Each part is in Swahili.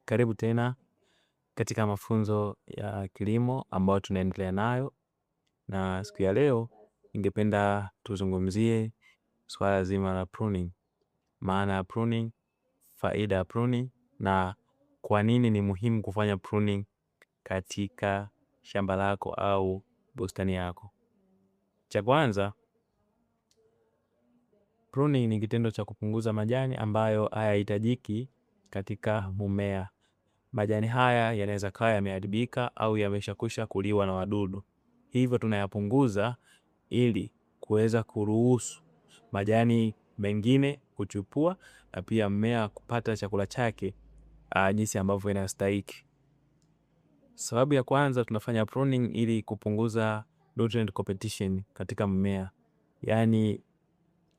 Karibu tena katika mafunzo ya kilimo ambayo tunaendelea nayo, na siku ya leo ningependa tuzungumzie swala zima la pruning. Maana ya pruning, faida ya pruning, na kwa nini ni muhimu kufanya pruning katika shamba lako au bustani yako. Cha kwanza, pruning ni kitendo cha kupunguza majani ambayo hayahitajiki katika mmea. Majani haya yanaweza kuwa yameharibika au yameshakwisha kuliwa na wadudu. Hivyo tunayapunguza ili kuweza kuruhusu majani mengine kuchipua na pia mmea kupata chakula chake jinsi ambavyo inastahili. Sababu ya kwanza, tunafanya pruning ili kupunguza nutrient competition katika mmea. Yaani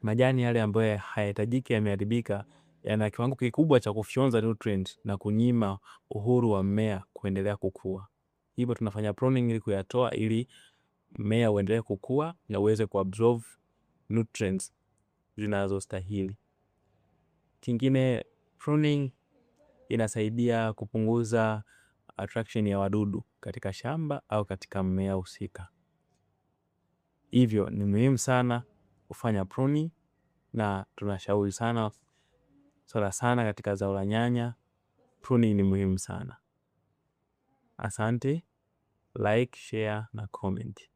majani yale ambayo hayahitajiki yameharibika yana kiwango kikubwa cha kufyonza nutrient na kunyima uhuru wa mmea kuendelea kukua. Hivyo tunafanya pruning ili kuyatoa ili mmea uendelee kukua na uweze kuabsorb nutrients zinazostahili. Kingine, pruning inasaidia kupunguza attraction ya wadudu katika shamba au katika mmea husika. Hivyo ni muhimu sana kufanya pruning, na tunashauri sana katika zao la nyanya. Pruning ni muhimu sana. Asante, like, share na comment.